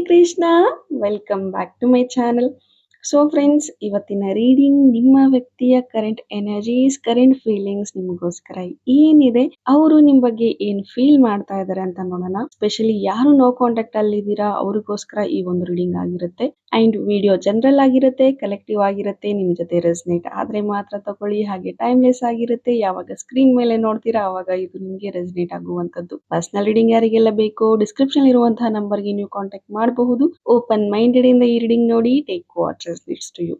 Krishna, welcome back to my channel. So friends, ಇವತ್ತಿನ reading ನಿಮ್ಮ ವ್ಯಕ್ತಿಯ ಕರೆಂಟ್ ಎನರ್ಜೀಸ್, ಕರೆಂಟ್ ಫೀಲಿಂಗ್ಸ್ ನಿಮಗೋಸ್ಕರ ಏನಿದೆ, ಅವರು ನಿಮ್ ಬಗ್ಗೆ ಏನ್ ಫೀಲ್ ಮಾಡ್ತಾ ಇದಾರೆ ಅಂತ ನೋಡೋಣ. ಸ್ಪೆಷಲಿ ಯಾರು ನೋ ಕಾಂಟ್ಯಾಕ್ಟ್ ಅಲ್ಲಿ ಇದ್ದೀರಾ ಅವ್ರಿಗೋಸ್ಕರ ಈ ಒಂದು ರೀಡಿಂಗ್ ಆಗಿರುತ್ತೆ. ಅಂಡ್ ವಿಡಿಯೋ ಜನರಲ್ ಆಗಿರುತ್ತೆ, ಕಲೆಕ್ಟಿವ್ ಆಗಿರುತ್ತೆ. ನಿಮ್ ಜೊತೆ ರೆಸನೇಟ್ ಆದ್ರೆ ಮಾತ್ರ ತಗೊಳ್ಳಿ, ಹಾಗೆ ಟೈಮ್ಲೆಸ್ ಆಗಿರುತ್ತೆ. ಯಾವಾಗ ಸ್ಕ್ರೀನ್ ಮೇಲೆ ನೋಡ್ತೀರಾ ಅವಾಗ ಇದು ನಿಮ್ಗೆ ರೆಸನೇಟ್ ಆಗುವಂತದ್ದು. ಪರ್ಸನಲ್ ರೀಡಿಂಗ್ ಯಾರಿಗೆಲ್ಲ ಬೇಕು, ಡಿಸ್ಕ್ರಿಪ್ಷನ್ ಇರುವಂತಹ ನಂಬರ್ಗೆ ನೀವು ಕಾಂಟ್ಯಾಕ್ಟ್ ಮಾಡಬಹುದು. ಓಪನ್ ಮೈಂಡೆಡ್ ಇಂದ ಈ ರೀಡಿಂಗ್ ನೋಡಿ, take what resonates to you.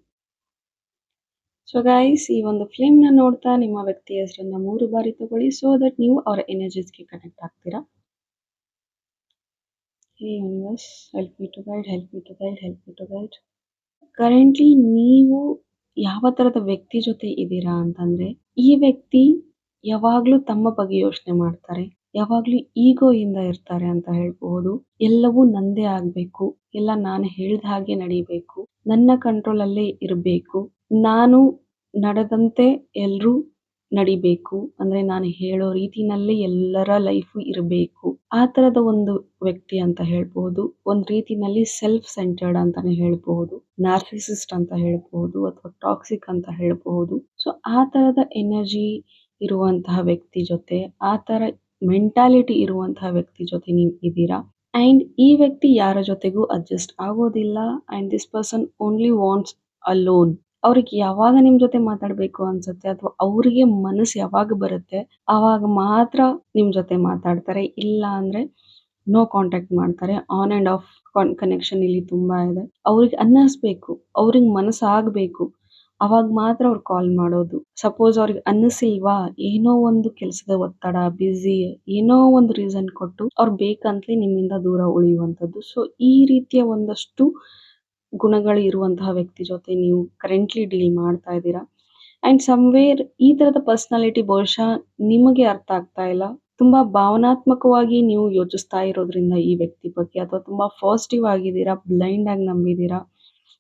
So guys, ಈ ಒಂದು ಫ್ಲೇಮ್ ನ ನೋಡ್ತಾ ನಿಮ್ಮ ವ್ಯಕ್ತಿ ಹೆಸರನ್ನ 3 ಬಾರಿ ತಗೊಳ್ಳಿ, ಸೊ ದಟ್ ನೀವು ಅವರ ಎನರ್ಜೀಸ್ಗೆ ಕನೆಕ್ಟ್ ಆಗ್ತೀರಾ. Hey universe, help me to guide, help me to guide, help me to guide. Currently ನೀವು ಯಾವ ತರದ ವ್ಯಕ್ತಿ ಜೊತೆ ಇದ್ದೀರಾ ಅಂತಂದ್ರೆ, ಈ ವ್ಯಕ್ತಿ ಯಾವಾಗ್ಲೂ ತಮ್ಮ ಬಗ್ಗೆ ಯೋಚನೆ ಮಾಡ್ತಾರೆ, ಯಾವಾಗ್ಲೂ ಈಗೋ ಇಂದ ಇರ್ತಾರೆ ಅಂತ ಹೇಳ್ಬಹುದು. ಎಲ್ಲವೂ ನಂದೇ ಆಗ್ಬೇಕು, ಎಲ್ಲ ನಾನು ಹೇಳ್ದ ಹಾಗೆ ನಡಿಬೇಕು, ನನ್ನ ಕಂಟ್ರೋಲ್ ಅಲ್ಲೇ ಇರಬೇಕು, ನಾನು ನಡೆದಂತೆ ಎಲ್ರೂ ನಡಿಬೇಕು, ಅಂದ್ರೆ ನಾನು ಹೇಳೋ ರೀತಿನಲ್ಲೇ ಎಲ್ಲರ ಲೈಫ್ ಇರಬೇಕು. ಆ ತರದ ಒಂದು ವ್ಯಕ್ತಿ ಅಂತ ಹೇಳ್ಬಹುದು. ಒಂದ್ ರೀತಿನಲ್ಲಿ ಸೆಲ್ಫ್ ಸೆಂಟರ್ಡ್ ಅಂತಾನೆ ಹೇಳ್ಬಹುದು, ನಾರ್ಸಿಸಿಸ್ಟ್ ಅಂತ ಹೇಳ್ಬಹುದು, ಅಥವಾ ಟಾಕ್ಸಿಕ್ ಅಂತ ಹೇಳ್ಬಹುದು. ಸೊ ಆ ತರದ ಎನರ್ಜಿ ಇರುವಂತಹ ವ್ಯಕ್ತಿ ಜೊತೆ, ಆ ತರ ಮೆಂಟಾಲಿಟಿ ಇರುವಂತಹ ವ್ಯಕ್ತಿ ಜೊತೆ ನೀವು ಇದ್ದೀರಾ. ಅಂಡ್ ಈ ವ್ಯಕ್ತಿ ಯಾರ ಜೊತೆಗೂ ಅಡ್ಜಸ್ಟ್ ಆಗೋದಿಲ್ಲ. And this person only wants alone. ಅವ್ರಿಗೆ ಯಾವಾಗ ನಿಮ್ ಜೊತೆ ಮಾತಾಡ್ಬೇಕು ಅನ್ಸುತ್ತೆ, ಅಥವಾ ಅವ್ರಿಗೆ ಮನಸ್ಸು ಯಾವಾಗ ಬರುತ್ತೆ ಆವಾಗ ಮಾತ್ರ ನಿಮ್ ಜೊತೆ ಮಾತಾಡ್ತಾರೆ. ಇಲ್ಲ ಅಂದ್ರೆ ನೋ ಕಾಂಟ್ಯಾಕ್ಟ್ ಮಾಡ್ತಾರೆ. ಆನ್ ಅಂಡ್ ಆಫ್ ಕನೆಕ್ಷನ್ ಇಲ್ಲಿ ತುಂಬಾ ಇದೆ. ಅವ್ರಿಗೆ ಅನ್ನಿಸ್ಬೇಕು, ಅವ್ರಿಗೆ ಮನಸ್ಸಾಗ್ಬೇಕು, ಅವಾಗ ಮಾತ್ರ ಅವ್ರು ಕಾಲ್ ಮಾಡೋದು. ಸಪೋಸ್ ಅವ್ರಿಗೆ ಅನ್ನಿಸಿಲ್ವಾ, ಏನೋ ಒಂದು ಕೆಲಸದ ಒತ್ತಡ, ಬ್ಯುಸಿ, ಏನೋ ಒಂದು ರೀಸನ್ ಕೊಟ್ಟು ಅವ್ರು ಬೇಕಂತಲೇ ನಿಮ್ಮಿಂದ ದೂರ ಉಳಿಯುವಂಥದ್ದು. ಸೊ ಈ ರೀತಿಯ ಒಂದಷ್ಟು ಗುಣಗಳು ಇರುವಂತಹ ವ್ಯಕ್ತಿ ಜೊತೆ ನೀವು ಕರೆಂಟ್ಲಿ ಡೀಲ್ ಮಾಡ್ತಾ ಇದ್ದೀರಾ. ಅಂಡ್ ಸಮ್ವೇರ್ ಈ ತರದ ಪರ್ಸನಾಲಿಟಿ ಬಹುಶಃ ನಿಮಗೆ ಅರ್ಥ ಆಗ್ತಾ ಇಲ್ಲ. ತುಂಬಾ ಭಾವನಾತ್ಮಕವಾಗಿ ನೀವು ಯೋಚಿಸ್ತಾ ಇರೋದ್ರಿಂದ ಈ ವ್ಯಕ್ತಿ ಬಗ್ಗೆ, ಅಥವಾ ತುಂಬಾ ಪಾಸಿಟಿವ್ ಆಗಿದ್ದೀರಾ, ಬ್ಲೈಂಡ್ ಆಗಿ ನಂಬಿದ್ದೀರಾ.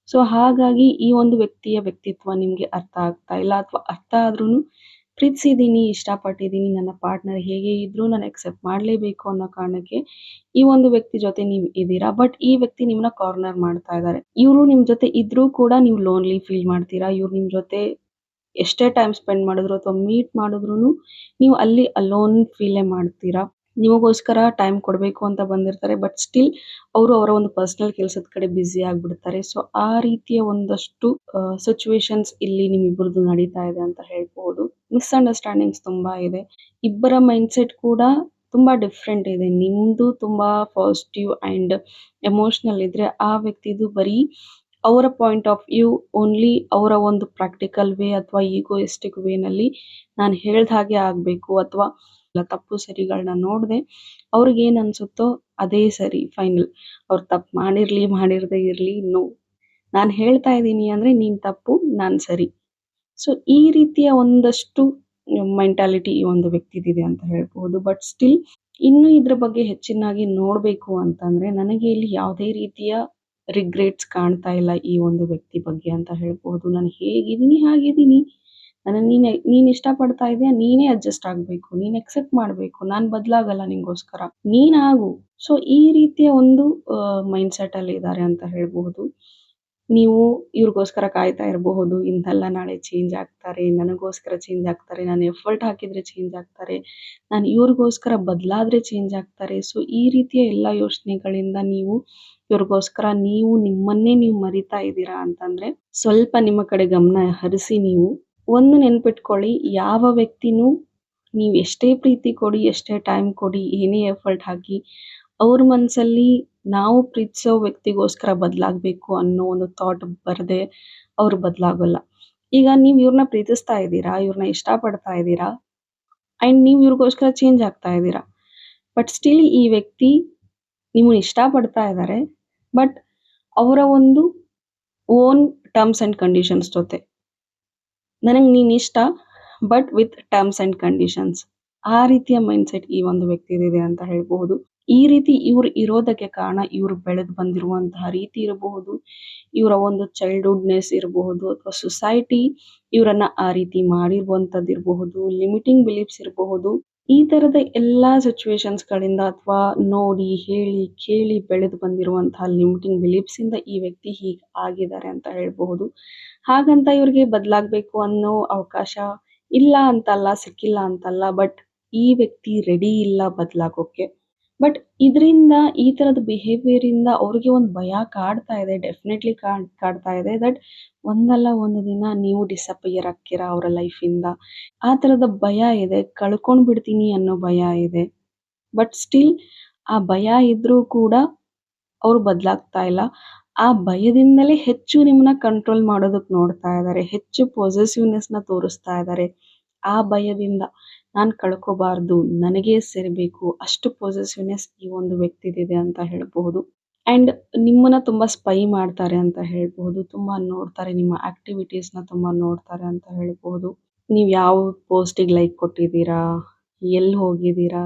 ಸೊ ಹಾಗಾಗಿ ಈ ಒಂದು ವ್ಯಕ್ತಿಯ ವ್ಯಕ್ತಿತ್ವ ನಿಮ್ಗೆ ಅರ್ಥ ಆಗ್ತಾ ಇಲ್ಲ, ಅಥವಾ ಅರ್ಥ ಆದ್ರೂ ಪ್ರೀತಿಸಿದೀನಿ, ಇಷ್ಟಪಟ್ಟಿದ್ದೀನಿ, ನನ್ನ ಪಾರ್ಟ್ನರ್ ಹೇಗೆ ಇದ್ರು ನಾನು ಅಕ್ಸೆಪ್ಟ್ ಮಾಡ್ಲೇಬೇಕು ಅನ್ನೋ ಕಾರಣಕ್ಕೆ ಈ ಒಂದು ವ್ಯಕ್ತಿ ಜೊತೆ ನೀವು ಇದ್ದೀರಾ. ಬಟ್ ಈ ವ್ಯಕ್ತಿ ನಿಮ್ನ ಕಾರ್ನರ್ ಮಾಡ್ತಾ ಇದ್ದಾರೆ. ಇವರು ನಿಮ್ ಜೊತೆ ಇದ್ರೂ ಕೂಡ ನೀವು ಲೋನ್ಲಿ ಫೀಲ್ ಮಾಡ್ತೀರಾ. ಇವ್ರು ನಿಮ್ ಜೊತೆ ಎಷ್ಟೇ ಟೈಮ್ ಸ್ಪೆಂಡ್ ಮಾಡಿದ್ರು ಅಥವಾ ಮೀಟ್ ಮಾಡಿದ್ರು ನೀವು ಅಲ್ಲಿ ಅಲೋನ್ ಫೀಲೇ ಮಾಡ್ತೀರಾ. ನಿಮಗೋಸ್ಕರ ಟೈಮ್ ಕೊಡಬೇಕು ಅಂತ ಬಂದಿರ್ತಾರೆ, ಬಟ್ ಸ್ಟಿಲ್ ಅವರು ಅವರ ಒಂದು ಪರ್ಸನಲ್ ಕೆಲಸದ ಕಡೆ ಬ್ಯುಸಿ ಆಗ್ಬಿಡ್ತಾರೆ. ಸೊ ಆ ರೀತಿಯ ಒಂದಷ್ಟು ಸಿಚುವೇಶನ್ಸ್ ಇಲ್ಲಿ ನಿಮ್ಮಿಬ್ಬರದು ನಡೀತಾ ಇದೆ ಅಂತ ಹೇಳ್ಬಹುದು. ಮಿಸ್ಅಂಡರ್ಸ್ಟ್ಯಾಂಡಿಂಗ್ಸ್ ತುಂಬಾ ಇದೆ. ಇಬ್ಬರ ಮೈಂಡ್ಸೆಟ್ ಕೂಡ ತುಂಬಾ ಡಿಫ್ರೆಂಟ್ ಇದೆ. ನಿಮ್ದು ತುಂಬಾ ಪಾಸಿಟಿವ್ ಅಂಡ್ ಎಮೋಷನಲ್ ಇದ್ರೆ, ಆ ವ್ಯಕ್ತಿದು ಬರೀ ಅವರ ಪಾಯಿಂಟ್ ಆಫ್ ವ್ಯೂ ಓನ್ಲಿ, ಅವರ ಒಂದು ಪ್ರಾಕ್ಟಿಕಲ್ ವೇ ಅಥವಾ ಈಗೋಯಿಸ್ಟಿಕ್ ವೇನಲ್ಲಿ ನಾನು ಹೇಳ್ದ ಹಾಗೆ ಆಗ್ಬೇಕು, ಅಥವಾ ತಪ್ಪು ಸರಿಗಳನ್ನ ನೋಡದೆ ಅವ್ರಿಗೆ ಏನ್ ಅನ್ಸುತ್ತೋ ಅದೇ ಸರಿ, ಫೈನಲ್. ಅವ್ರು ತಪ್ಪು ಮಾಡಿರದೆ ಇರ್ಲಿ, ನೋ, ನಾನು ಹೇಳ್ತಾ ಇದ್ದೀನಿ ಅಂದ್ರೆ ನೀನ್ ತಪ್ಪು, ನಾನ್ ಸರಿ. ಸೊ ಈ ರೀತಿಯ ಒಂದಷ್ಟು ಮೆಂಟಾಲಿಟಿ ಈ ಒಂದು ವ್ಯಕ್ತಿದಿದೆ ಅಂತ ಹೇಳ್ಬಹುದು. ಬಟ್ ಸ್ಟಿಲ್ ಇನ್ನು ಇದ್ರ ಬಗ್ಗೆ ಹೆಚ್ಚಿನಾಗಿ ನೋಡ್ಬೇಕು ಅಂತಂದ್ರೆ, ನನಗೆ ಇಲ್ಲಿ ಯಾವುದೇ ರೀತಿಯ ರಿಗ್ರೆಟ್ಸ್ ಕಾಣ್ತಾ ಇಲ್ಲ ಈ ಒಂದು ವ್ಯಕ್ತಿ ಬಗ್ಗೆ ಅಂತ ಹೇಳ್ಬಹುದು. ನಾನು ಹೇಗಿದ್ದೀನಿ ಹಾಗಿದ್ದೀನಿ, ನೀನ್ ಇಷ್ಟಪಡ್ತಾ ಇದೆಯಾ, ನೀನೇ ಅಡ್ಜಸ್ಟ್ ಆಗ್ಬೇಕು, ನೀನ್ ಅಕ್ಸೆಪ್ಟ್ ಮಾಡ್ಬೇಕು, ನಾನ್ ಬದ್ಲಾಗಲ್ಲ ನಿಂಗೋಸ್ಕರ, ನೀನ್ ಆಗು. ಸೊ ಈ ರೀತಿಯ ಒಂದು ಮೈಂಡ್ ಸೆಟ್ ಅಲ್ಲಿ ಇದ್ದಾರೆ ಅಂತ ಹೇಳ್ಬಹುದು. ನೀವು ಇವ್ರಿಗೋಸ್ಕರ ಕಾಯ್ತಾ ಇರಬಹುದು, ಇಂದಲ್ಲ ನಾಳೆ ಚೇಂಜ್ ಆಗ್ತಾರೆ, ನನಗೋಸ್ಕರ ಚೇಂಜ್ ಆಗ್ತಾರೆ, ನಾನು ಎಫರ್ಟ್ ಹಾಕಿದ್ರೆ ಚೇಂಜ್ ಆಗ್ತಾರೆ, ನಾನು ಇವ್ರಿಗೋಸ್ಕರ ಬದಲಾದ್ರೆ ಚೇಂಜ್ ಆಗ್ತಾರೆ. ಸೊ ಈ ರೀತಿಯ ಎಲ್ಲ ಯೋಚನೆಗಳಿಂದ ನೀವು ಇವ್ರಿಗೋಸ್ಕರ ನೀವು ನಿಮ್ಮನ್ನೇ ನೀವು ಮರಿತಾ ಇದ್ದೀರಾ ಅಂತಂದ್ರೆ, ಸ್ವಲ್ಪ ನಿಮ್ಮ ಕಡೆ ಗಮನ ಹರಿಸಿ. ನೀವು ಒಂದು ನೆನ್ಪಿಟ್ಕೊಳ್ಳಿ, ಯಾವ ವ್ಯಕ್ತಿನೂ ನೀವು ಎಷ್ಟೇ ಪ್ರೀತಿ ಕೊಡಿ, ಎಷ್ಟೇ ಟೈಮ್ ಕೊಡಿ, ಏನೇ ಎಫರ್ಟ್ ಹಾಕಿ, ಅವ್ರ ಮನ್ಸಲ್ಲಿ ನಾವು ಪ್ರೀತಿಸೋ ವ್ಯಕ್ತಿಗೋಸ್ಕರ ಬದಲಾಗಬೇಕು ಅನ್ನೋ ಒಂದು ಥಾಟ್ ಬರದೆ ಅವ್ರು ಬದಲಾಗಲ್ಲ. ಈಗ ನೀವು ಇವ್ರನ್ನ ಪ್ರೀತಿಸ್ತಾ ಇದ್ದೀರಾ, ಇವ್ರನ್ನ ಇಷ್ಟಪಡ್ತಾ ಇದ್ದೀರಾ, ಅಂಡ್ ನೀವು ಇವ್ರಿಗೋಸ್ಕರ ಚೇಂಜ್ ಆಗ್ತಾ ಇದ್ದೀರಾ. ಬಟ್ ಸ್ಟಿಲ್ ಈ ವ್ಯಕ್ತಿ ನಿಮ್ಮನ್ನ ಇಷ್ಟಪಡ್ತಾ ಇದ್ದಾರೆ, ಬಟ್ ಅವರ ಒಂದು ಓನ್ ಟರ್ಮ್ಸ್ ಅಂಡ್ ಕಂಡೀಷನ್ಸ್ ಜೊತೆ. ನನಗೆ ನೀನ್ ಇಷ್ಟ, but with terms and conditions. ಆ ರೀತಿಯ ಮೈಂಡ್ಸೆಟ್ ಈ ಒಂದು ವ್ಯಕ್ತಿದಿದೆ ಅಂತ ಹೇಳ್ಬಹುದು. ಈ ರೀತಿ ಇವ್ರು ಇರೋದಕ್ಕೆ ಕಾರಣ ಇವ್ರು ಬೆಳೆದು ಬಂದಿರುವಂತಹ ರೀತಿ ಇರಬಹುದು, ಇವರ ಒಂದು ಚೈಲ್ಡ್ಹುಡ್ನೆಸ್ ಇರಬಹುದು, ಅಥವಾ ಸೊಸೈಟಿ ಇವರನ್ನ ಆ ರೀತಿ ಮಾಡಿರುವಂತದ್ದು ಇರಬಹುದು, ಲಿಮಿಟಿಂಗ್ ಬಿಲೀಫ್ಸ್ ಇರಬಹುದು. ಈ ತರದ ಎಲ್ಲಾ ಸಿಚುವೇಶನ್ಸ್‌ಗಳಿಂದ ಅಥವಾ ನೋಡಿ, ಹೇಳಿ, ಕೇಳಿ ಬೆಳೆದು ಬಂದಿರುವಂತಹ ಲಿಮಿಟಿಂಗ್ ಬಿಲೀಫ್ಸ್ ಇಂದ ಈ ವ್ಯಕ್ತಿ ಹೀಗೆ ಆಗಿದ್ದಾರೆ ಅಂತ ಹೇಳ್ಬಹುದು. ಹಾಗಂತ ಇವ್ರಿಗೆ ಬದಲಾಗಬೇಕು ಅನ್ನೋ ಅವಕಾಶ ಇಲ್ಲ ಅಂತಲ್ಲ, ಸಿಕ್ಕಿಲ್ಲ ಅಂತಲ್ಲ. ಬಟ್ ಈ ವ್ಯಕ್ತಿ ರೆಡಿ ಇಲ್ಲ ಬದಲಾಗೋಕೆ. ಬಟ್ ಇದರಿಂದ ಈ ತರದ ಬಿಹೇವಿಯರ್ ಇಂದ ಅವ್ರಿಗೆ ಒಂದು ಭಯ ಕಾಡ್ತಾ ಇದೆ. ಡೆಫಿನೆಟ್ಲಿ ಕಾಡ್ತಾ ಇದೆ ದಟ್ ಒಂದಲ್ಲ ಒಂದು ದಿನ ನೀವು ಡಿಸಪಿಯರ್ ಆಗ್ತೀರಾ ಅವರ ಲೈಫಿಂದ. ಆ ತರದ ಭಯ ಇದೆ. ಕಳ್ಕೊಂಡ್ ಬಿಡ್ತೀನಿ ಅನ್ನೋ ಭಯ ಇದೆ. ಬಟ್ ಸ್ಟಿಲ್ ಆ ಭಯ ಇದ್ರೂ ಕೂಡ ಅವ್ರು ಬದಲಾಗ್ತಾ ಇಲ್ಲ. ಆ ಭಯದಿಂದಲೇ ಹೆಚ್ಚು ನಿಮ್ಮನ್ನ ಕಂಟ್ರೋಲ್ ಮಾಡೋದಕ್ಕೆ ನೋಡ್ತಾ ಇದ್ದಾರೆ. ಹೆಚ್ಚು ಪೊಸೆಸಿವ್‌ನೆಸ್‌ನ ತೋರಿಸ್ತಾ ಇದ್ದಾರೆ. ಆ ಭಯದಿಂದ ನಾನ್ ಕಳ್ಕೋಬಾರ್ದು, ನನಗೇ ಸೇರ್ಬೇಕು, ಅಷ್ಟು ಪೊಸೆಸಿವ್‌ನೆಸ್ ಈ ಒಂದು ವ್ಯಕ್ತಿದಿದೆ ಅಂತ ಹೇಳ್ಬಹುದು. ಆ್ಯಂಡ್ ನಿಮ್ಮನ್ನ ತುಂಬಾ ಸ್ಪೈ ಮಾಡ್ತಾರೆ ಅಂತ ಹೇಳ್ಬಹುದು. ತುಂಬಾ ನೋಡ್ತಾರೆ, ನಿಮ್ಮ ಆಕ್ಟಿವಿಟೀಸ್‌ನ ತುಂಬಾ ನೋಡ್ತಾರೆ ಅಂತ ಹೇಳ್ಬಹುದು. ನೀವ್ ಯಾವ ಪೋಸ್ಟಿಗೆ ಲೈಕ್ ಕೊಟ್ಟಿದ್ದೀರಾ? ಎಲ್ಲಿ ಹೋಗಿದ್ದೀರಾ?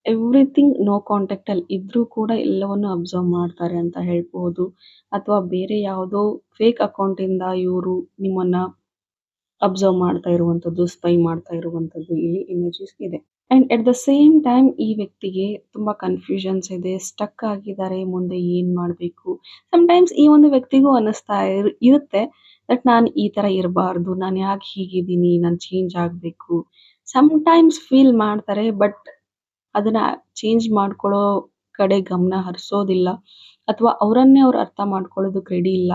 ಎವ್ರಿಥಿಂಗ್ ನೋ ಕಾಂಟ್ಯಾಕ್ಟ್ ಅಲ್ಲಿ ಇದ್ರೂ ಕೂಡ ಎಲ್ಲವನ್ನು ಅಬ್ಸರ್ವ್ ಮಾಡ್ತಾರೆ ಅಂತ ಹೇಳ್ಬಹುದು. ಅಥವಾ ಬೇರೆ ಯಾವುದೋ ಫೇಕ್ ಅಕೌಂಟ್ ಇಂದ ಇವರು ನಿಮ್ಮನ್ನ ಅಬ್ಸರ್ವ್ ಮಾಡ್ತಾ ಇರುವಂತದ್ದು, ಸ್ಪೈ ಮಾಡ್ತಾ ಇರುವಂತದ್ದು ಇಲ್ಲಿ ಇಮೇಜಸ್ ಇದೆ. And at the same time ಈ ವ್ಯಕ್ತಿಗೆ ತುಂಬಾ ಕನ್ಫ್ಯೂಷನ್ಸ್ ಇದೆ. ಸ್ಟಕ್ ಆಗಿದ್ದಾರೆ. ಮುಂದೆ ಏನ್ ಮಾಡ್ಬೇಕು? ಸಮ್‌ಟೈಮ್ಸ್ ಈ ಒಂದು ವ್ಯಕ್ತಿಗೂ ಅನ್ನಿಸ್ತಾ ಇರುತ್ತೆ ದಟ್ ನಾನ್ ಈ ತರ ಇರಬಾರ್ದು. ನಾನ್ ಯಾಕೆ ಹೀಗಿದ್ದೀನಿ? ನಾನ್ ಚೇಂಜ್ ಆಗ್ಬೇಕು. ಸಮ್‌ಟೈಮ್ಸ್ ಫೀಲ್ ಮಾಡ್ತಾರೆ. ಬಟ್ ಅದನ್ನ ಚೇಂಜ್ ಮಾಡ್ಕೊಳ್ಳೋ ಕಡೆ ಗಮನ ಹರಿಸೋದಿಲ್ಲ. ಅಥವಾ ಅವರನ್ನೇ ಅವ್ರು ಅರ್ಥ ಮಾಡ್ಕೊಳ್ಳೋದಕ್ಕೆ ರೆಡಿ ಇಲ್ಲ.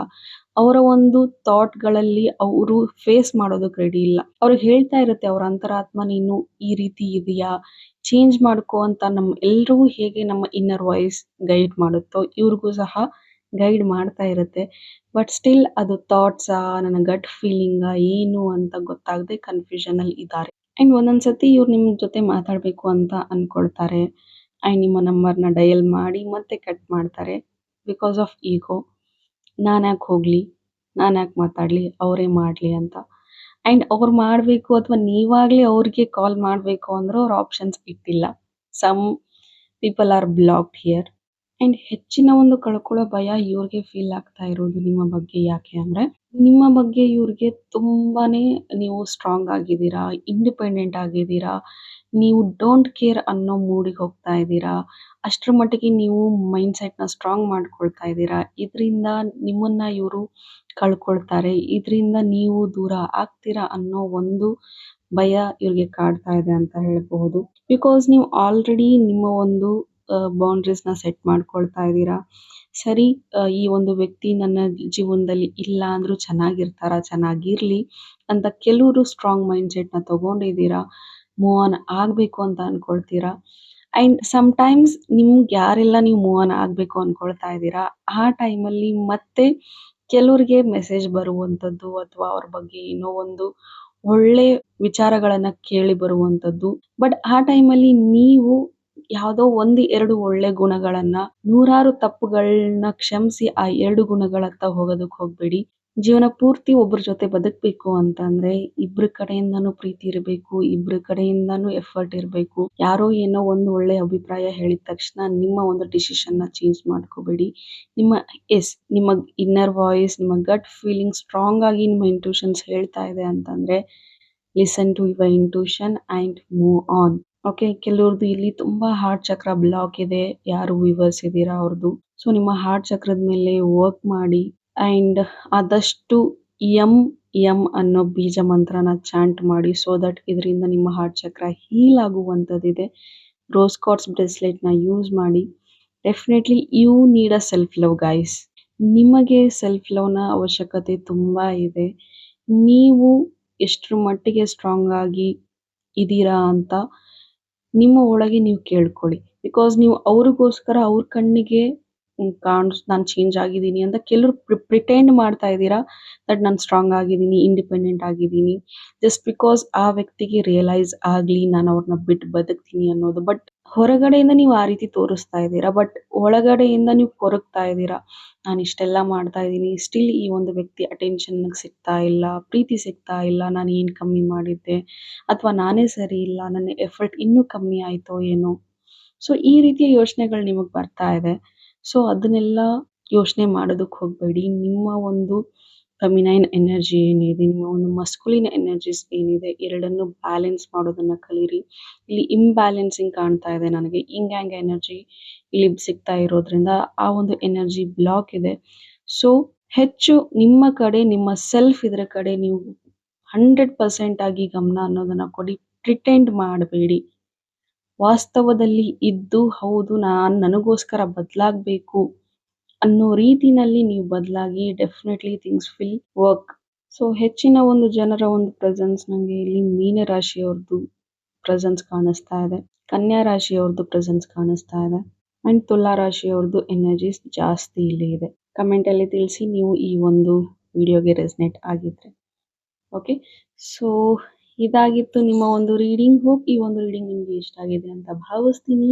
ಅವರ ಒಂದು ಥಾಟ್‌ಗಳಲ್ಲಿ ಅವರು ಫೇಸ್ ಮಾಡೋದಕ್ಕೆ ರೆಡಿ ಇಲ್ಲ. ಅವ್ರಿಗೆ ಹೇಳ್ತಾ ಇರುತ್ತೆ ಅವ್ರ ಅಂತರಾತ್ಮ, ನೀನು ಈ ರೀತಿ ಇದೀಯಾ? ಚೇಂಜ್ ಮಾಡ್ಕೋ ಅಂತ ಎಲ್ರಿಗೂ ಹೇಗೆ ನಮ್ಮ ಇನ್ನರ್ ವಾಯ್ಸ್ ಗೈಡ್ ಮಾಡುತ್ತೋ ಇವ್ರಿಗೂ ಸಹ ಗೈಡ್ ಮಾಡ್ತಾ ಇರುತ್ತೆ. ಬಟ್ ಸ್ಟಿಲ್ ಅದು ಥಾಟ್ಸಾ? ನನ್ನ ಗಟ್ ಫೀಲಿಂಗಾ? ಏನು ಅಂತ ಗೊತ್ತಾಗದೆ ಕನ್ಫ್ಯೂಷನ್ ಅಲ್ಲಿ ಇದ್ದಾರೆ. ಆ್ಯಂಡ್ ಒಂದೊಂದ್ಸತಿ ಇವ್ರು ನಿಮ್ ಜೊತೆ ಮಾತಾಡ್ಬೇಕು ಅಂತ ಅನ್ಕೊಳ್ತಾರೆ. ಆ್ಯಂಡ್ ನಿಮ್ಮ ನಂಬರ್‌ನ ಡಯಲ್ ಮಾಡಿ ಮತ್ತೆ ಕಟ್ ಮಾಡ್ತಾರೆ. ಬಿಕಾಸ್ ಆಫ್ ಈಗೋ. ನಾನ್ಯಾಕ್ ಹೋಗ್ಲಿ? ನಾನ್ಯಾಕ್ ಮಾತಾಡ್ಲಿ? ಅವರೇ ಮಾಡ್ಲಿ ಅಂತ. ಆ್ಯಂಡ್ ಅವ್ರು ಮಾಡ್ಬೇಕು ಅಥವಾ ನೀವಾಗ್ಲಿ ಅವ್ರಿಗೆ ಕಾಲ್ ಮಾಡ್ಬೇಕು ಅಂದ್ರೂ ಅವ್ರು ಆಪ್ಷನ್ಸ್ ಇಟ್ಟಿಲ್ಲ. Some people are blocked here. And ಹೆಚ್ಚಿನ ಒಂದು ಕಳ್ಕೊಳ್ಳೋ ಭಯ ಇವ್ರಿಗೆ ಫೀಲ್ ಆಗ್ತಾ ಇರೋದು ನಿಮ್ಮ ಬಗ್ಗೆ. ಯಾಕೆ ಅಂದ್ರೆ, ನಿಮ್ಮ ಬಗ್ಗೆ ಇವ್ರಿಗೆ ತುಂಬಾನೇ ನೀವು ಸ್ಟ್ರಾಂಗ್ ಆಗಿದ್ದೀರಾ, ಇಂಡಿಪೆಂಡೆಂಟ್ ಆಗಿದ್ದೀರಾ, ನೀವು ಡೋಂಟ್ ಕೇರ್ ಅನ್ನೋ ಮೂಡಿಗೆ ಹೋಗ್ತಾ ಇದ್ದೀರಾ. ಅಷ್ಟರ ಮಟ್ಟಿಗೆ ನೀವು ಮೈಂಡ್ ಸೆಟ್‌ನ ಸ್ಟ್ರಾಂಗ್ ಮಾಡ್ಕೊಳ್ತಾ ಇದ್ದೀರಾ. ಇದರಿಂದ ನಿಮ್ಮನ್ನ ಇವರು ಕಳ್ಕೊಳ್ತಾರೆ. ಇದರಿಂದ ನೀವು ದೂರ ಆಗ್ತೀರಾ ಅನ್ನೋ ಒಂದು ಭಯ ಇವ್ರಿಗೆ ಕಾಡ್ತಾ ಇದೆ ಅಂತ ಹೇಳ್ಬಹುದು. ಬಿಕಾಸ್ ನೀವು ಆಲ್ರೆಡಿ ನಿಮ್ಮ ಒಂದು ಬೌಂಡ್ರೀಸ್‌ನ ಸೆಟ್ ಮಾಡ್ಕೊಳ್ತಾ ಇದ್ದೀರಾ. ಸರಿ, ಈ ಒಂದು ವ್ಯಕ್ತಿ ನನ್ನ ಜೀವನದಲ್ಲಿ ಇಲ್ಲ ಅಂದ್ರೂ ಚೆನ್ನಾಗಿರ್ತಾರ? ಚೆನ್ನಾಗಿರ್ಲಿ ಅಂತ ಕೆಲವ್ರು ಸ್ಟ್ರಾಂಗ್ ಮೈಂಡ್ ಸೆಟ್‌ನ ತಗೊಂಡಿದ್ದೀರಾ. ಮೂವ್ ಆನ್ ಆಗ್ಬೇಕು ಅಂತ ಅನ್ಕೊಳ್ತೀರಾ. ಆ್ಯಂಡ್ ಸಮ್‌ಟೈಮ್ಸ್ ನಿಮ್ಗೆ ಯಾರೆಲ್ಲ ನೀವು ಮೂವ್ ಆನ್ ಆಗ್ಬೇಕು ಅನ್ಕೊಳ್ತಾ ಇದ್ದೀರಾ, ಆ ಟೈಮಲ್ಲಿ ಮತ್ತೆ ಕೆಲವ್ರಿಗೆ ಮೆಸೇಜ್ ಬರುವಂಥದ್ದು ಅಥವಾ ಅವ್ರ ಬಗ್ಗೆ ಏನೋ ಒಂದು ಒಳ್ಳೆ ವಿಚಾರಗಳನ್ನ ಕೇಳಿ ಬರುವಂಥದ್ದು. ಬಟ್ ಆ ಟೈಮಲ್ಲಿ ನೀವು ಯಾವುದೋ 1, 2 ಒಳ್ಳೆ ಗುಣಗಳನ್ನ, ನೂರಾರು ತಪ್ಪುಗಳನ್ನ ಕ್ಷಮಿಸಿ ಆ 2 ಗುಣಗಳತ್ತ ಹೋಗೋದಕ್ಕೆ ಹೋಗ್ಬೇಡಿ. ಜೀವನ ಪೂರ್ತಿ ಒಬ್ರ ಜೊತೆ ಬದುಕ್ಬೇಕು ಅಂತಂದ್ರೆ ಇಬ್ರ ಕಡೆಯಿಂದಾನು ಪ್ರೀತಿ ಇರಬೇಕು. ಇಬ್ರ ಕಡೆಯಿಂದಾನು ಎಫರ್ಟ್ ಇರಬೇಕು. ಯಾರೋ ಏನೋ ಒಂದು ಒಳ್ಳೆ ಅಭಿಪ್ರಾಯ ಹೇಳಿದ ತಕ್ಷಣ ನಿಮ್ಮ ಒಂದು ಡಿಸಿಷನ್‌ನ ಚೇಂಜ್ ಮಾಡ್ಕೋಬೇಡಿ. ನಿಮ್ಮ ನಿಮ್ಮ ಇನ್ನರ್ ವಾಯ್ಸ್, ನಿಮ್ಮ ಗಟ್ ಫೀಲಿಂಗ್ ಸ್ಟ್ರಾಂಗ್ ಆಗಿ ನಿಮ್ಮ ಇಂಟ್ಯೂಷನ್ಸ್ ಹೇಳ್ತಾ ಇದೆ ಅಂತಂದ್ರೆ listen to your intuition and move on. Okay. ಕೆಲವ್ರದ್ದು ಇಲ್ಲಿ ತುಂಬಾ ಹಾರ್ಟ್ ಚಕ್ರ ಬ್ಲಾಕ್ ಇದೆ. ಯಾರು ವ್ಯೂವರ್ಸ್ ಇದ್ದೀರಾ ಅವ್ರದ್ದು. ಸೊ ನಿಮ್ಮ ಹಾರ್ಟ್ ಚಕ್ರದ ಮೇಲೆ ವರ್ಕ್ ಮಾಡಿ. ಆ್ಯಂಡ್ ಆದಷ್ಟು ಯಂ ಯಂ ಅನ್ನೋ ಬೀಜ ಮಂತ್ರನ ಚಾಂಟ್ ಮಾಡಿ. ಸೊ ದಟ್ ಇದರಿಂದ ನಿಮ್ಮ ಹಾರ್ಟ್ ಚಕ್ರ ಹೀಲ್ ಆಗುವಂಥದ್ದಿದೆ. ರೋಸ್ ಕ್ವಾರ್ಟ್ಸ್ ಬ್ರೇಸ್ಲೆಟ್‌ನ ಯೂಸ್ ಮಾಡಿ. Definitely you need a self love guys. ನಿಮಗೆ ಸೆಲ್ಫ್ ಲವ್‌ನ ಅವಶ್ಯಕತೆ ತುಂಬಾ ಇದೆ. ನೀವು ಎಷ್ಟರ ಮಟ್ಟಿಗೆ ಸ್ಟ್ರಾಂಗ್ ಆಗಿ ಇದೀರಾ ಅಂತ ನಿಮ್ಮ ಒಳಗೆ ನೀವು ಕೇಳ್ಕೊಳ್ಳಿ. ಬಿಕಾಸ್ ನೀವು ಅವ್ರಿಗೋಸ್ಕರ ಅವ್ರ ಕಣ್ಣಿಗೆ ನಾನ್ ಚೇಂಜ್ ಆಗಿದ್ದೀನಿ ಅಂತ ಕೆಲವ್ರು ಪ್ರಿಟೆಂಡ್ ಮಾಡ್ತಾ ಇದ್ದೀರಾ ದಟ್ ನಾನ್ ಸ್ಟ್ರಾಂಗ್ ಆಗಿದ್ದೀನಿ, ಇಂಡಿಪೆಂಡೆಂಟ್ ಆಗಿದ್ದೀನಿ. ಜಸ್ಟ್ ಬಿಕಾಸ್ ಆ ವ್ಯಕ್ತಿಗೆ ರಿಯಲೈಸ್ ಆಗ್ಲಿ ನಾನು ಅವ್ರನ್ನ ಬಿಟ್ಟು ಬದುಕ್ತೀನಿ ಅನ್ನೋದು. ಬಟ್ ಹೊರಗಡೆಯಿಂದ ನೀವು ಆ ರೀತಿ ತೋರಿಸ್ತಾ ಇದ್ದೀರಾ. ಬಟ್ ಒಳಗಡೆಯಿಂದ ನೀವು ಕೊರಗ್ತಾ ಇದ್ದೀರಾ. ನಾನು ಇಷ್ಟೆಲ್ಲ ಮಾಡ್ತಾ ಇದ್ದೀನಿ. ಸ್ಟಿಲ್ ಈ ಒಂದು ವ್ಯಕ್ತಿ ಅಟೆನ್ಷನ್ ನನಗೆ ಸಿಗ್ತಾ ಇಲ್ಲ, ಪ್ರೀತಿ ಸಿಗ್ತಾ ಇಲ್ಲ. ನಾನು ಏನು ಕಮ್ಮಿ ಮಾಡಿದ್ದೆ? ಅಥವಾ ನಾನೇ ಸರಿ ಇಲ್ಲ, ನನ್ನ ಎಫರ್ಟ್ ಇನ್ನೂ ಕಮ್ಮಿ ಆಯ್ತೋ ಏನೋ? ಸೊ ಈ ರೀತಿಯ ಯೋಚನೆಗಳು ನಿಮಗೆ ಬರ್ತಾ ಇದೆ. ಸೊ ಅದನ್ನೆಲ್ಲ ಯೋಚನೆ ಮಾಡೋದಕ್ಕೆ ಹೋಗಬೇಡಿ. ನಿಮ್ಮ ಒಂದು ಫೆಮಿನೈನ್ ಎನರ್ಜಿ ಏನಿದೆ, ನಿಮ್ಮ ಒಂದು ಮಸ್ಕುಲಿನ್ ಎನರ್ಜೀಸ್ ಏನಿದೆ, ಎರಡನ್ನು ಬ್ಯಾಲೆನ್ಸ್ ಮಾಡೋದನ್ನ ಕಲೀರಿ. ಇಲ್ಲಿ ಇಂಬ್ಯಾಲೆನ್ಸಿಂಗ್ ಕಾಣ್ತಾ ಇದೆ ನನಗೆ. ಇಂಗ್ ಎನರ್ಜಿ ಇಲ್ಲಿ ಸಿಗ್ತಾ ಇರೋದ್ರಿಂದ ಆ ಒಂದು ಎನರ್ಜಿ ಬ್ಲಾಕ್ ಇದೆ. ಸೊ ಹೆಚ್ಚು ನಿಮ್ಮ ಕಡೆ, ನಿಮ್ಮ ಸೆಲ್ಫ್ ಇದರ ಕಡೆ ನೀವು 100% ಆಗಿ ಗಮನ ಅನ್ನೋದನ್ನ ಕೊಡಿ. ಪ್ರಿಟೆಂಡ್ ಮಾಡಬೇಡಿ. ವಾಸ್ತವದಲ್ಲಿ ಇದ್ದು ಹೌದು ನನಗೋಸ್ಕರ ಬದಲಾಗಬೇಕು ಅನ್ನೋ ರೀತಿನಲ್ಲಿ ನೀವು ಬದಲಾಗಿ definitely things will work. So ಹೆಚ್ಚಿನ ಒಂದು ಜನರ ಒಂದು ಪ್ರೆಸೆನ್ಸ್ ನನಗೆ ಇಲ್ಲಿ ಮೀನ ರಾಶಿಯವ್ರದ್ದು ಪ್ರೆಸೆನ್ಸ್ ಕಾಣಿಸ್ತಾ ಇದೆ, ಕನ್ಯಾ ರಾಶಿಯವ್ರದ್ದು ಪ್ರೆಸೆನ್ಸ್ ಕಾಣಿಸ್ತಾ ಇದೆ, ಅಂಡ್ ತುಲಾ ರಾಶಿಯವ್ರದ್ದು ಎನರ್ಜೀಸ್ ಜಾಸ್ತಿ ಇಲ್ಲಿ ಇದೆ. ಕಮೆಂಟ್ ಅಲ್ಲಿ ತಿಳಿಸಿ ನೀವು ಈ ಒಂದು ವಿಡಿಯೋಗೆ ರೆಸನೇಟ್ ಆಗಿದ್ರೆ. ಓಕೆ, ಸೊ ಇದಾಗಿತ್ತು ನಿಮ್ಮ ಒಂದು ರೀಡಿಂಗ್. ಹೋಪ್ ಈ ಒಂದು ರೀಡಿಂಗ್ ನಿಮಗೆ ಇಷ್ಟ ಆಗಿದೆ ಅಂತ ಭಾವಿಸ್ತೀನಿ.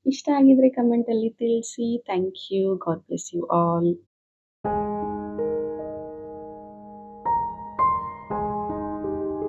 ಇಷ್ಟ ಆಗಿದ್ರೆ ಕಮೆಂಟ್ ಅಲ್ಲಿ ತಿಳಿಸಿ. Thank you. God bless you all.